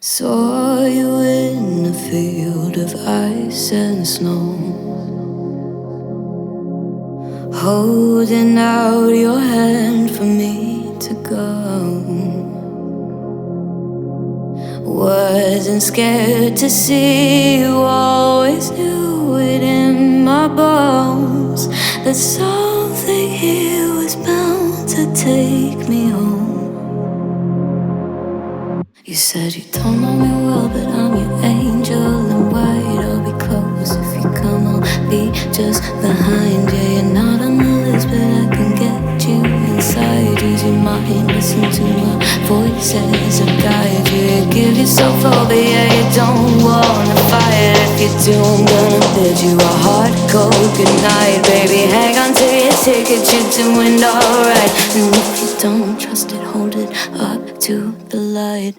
Saw you in a field of ice and snow, holding out your hand for me to go. Wasn't scared to see you, always knew it in my bones that something here was bound to take me home. You said you don't know me well, but I'm your angel in white. I'll be close if you come, I'll be just behind you. You're not on the list, but I can get you inside. Use your mind, listen to my voice as I guide you. You give yourself over, yeah, you don't wanna fight. If you do, I'm gonna bid you a hard cold goodnight. Baby, hang on to your ticket, you're doing alright. And if you don't trust it, hold it up to the light.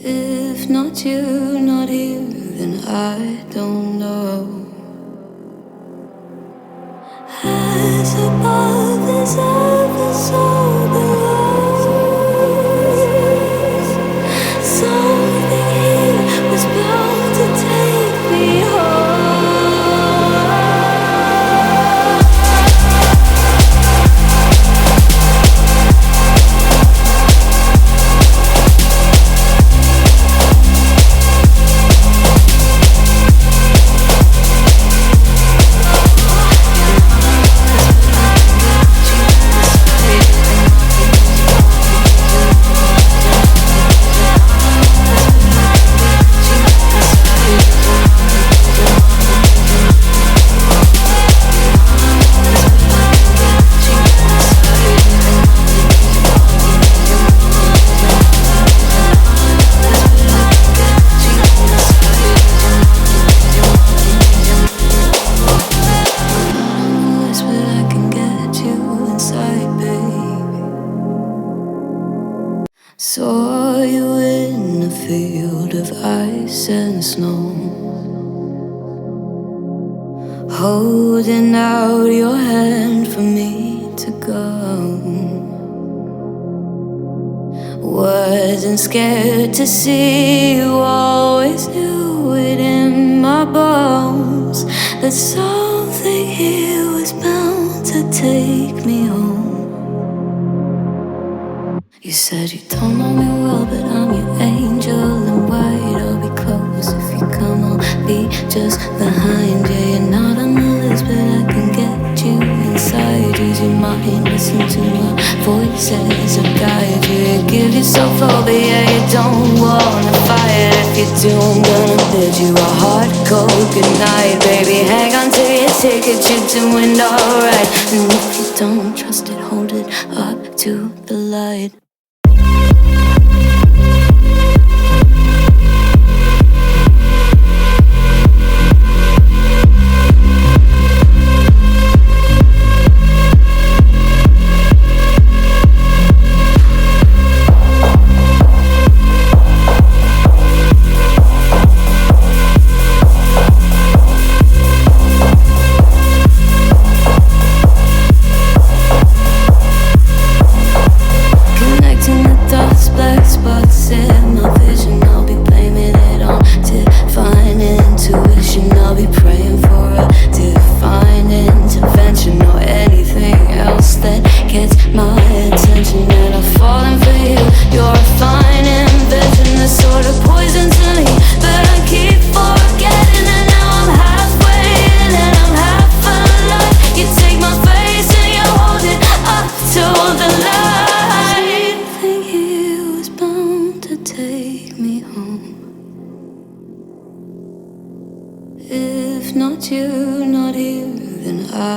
If not you, not here, then I don't know. As above is ever so below. Something here was bound to take me home. Saw you in a field of ice and snow, holding out your hand for me to go. Wasn't scared to see you, always knew it in my bones that something here was bound to take me home. You said you don't know me well, but I'm your angel in white. I'll be close if you come, I'll be just behind you. You're not on the list, but I can get you inside. Use your mind, listen to my voice as I guide you. You give yourself over, yeah, you don't wanna fight. If you do, I'm gonna bid you a hard cold goodnight. Baby, hang on to your ticket, you're doing alright. And if you don't trust it, hold it up to the light.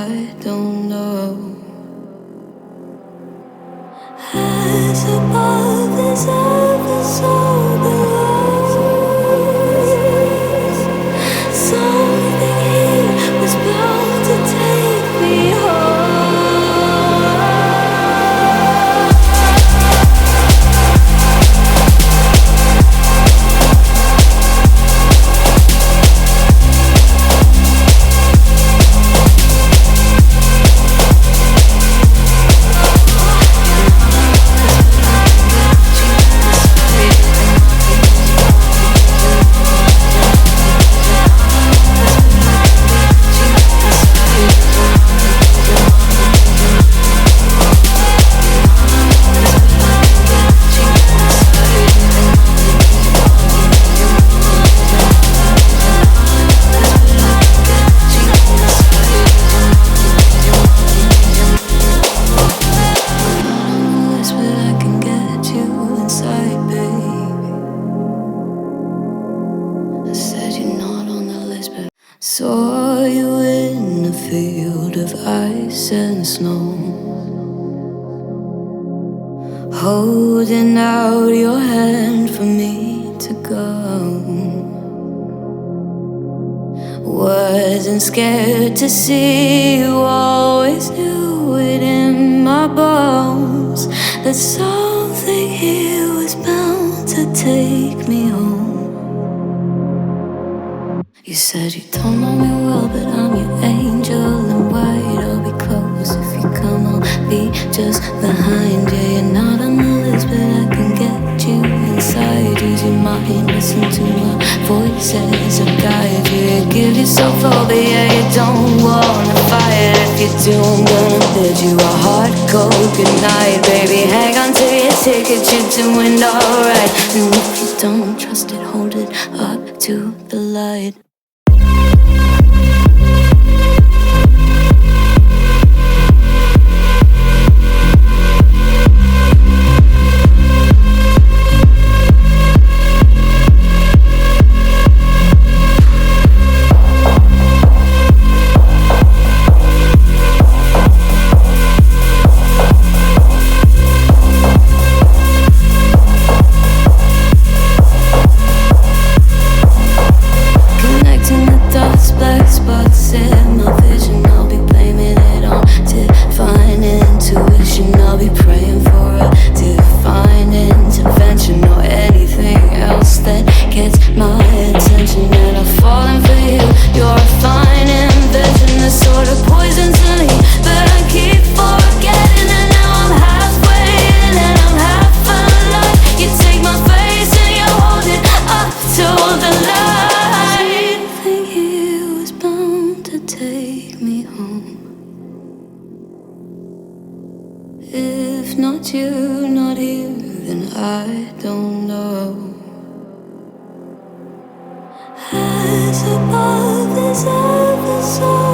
I don't know. As above is ever so below. Something here was bound to take me home. Saw you in a field of ice and snow, holding out your hand for me to go. Wasn't scared to see you, always knew it in my bones that something here was bound to take me home. You said you don't know me well, but I'm your angel in white. I'll be close if you come, I'll be just behind you. You're not on the list, but I can get you inside. Use your mind, listen to my voices and guide you. You give yourself over, yeah, you don't wanna fight. If you do, I'm gonna bid you a hard cold goodnight. Baby, hang on to your ticket, you're doing alright. And if you don't trust it, hold it up to the light. If not you, not here, then I don't know. As above is ever so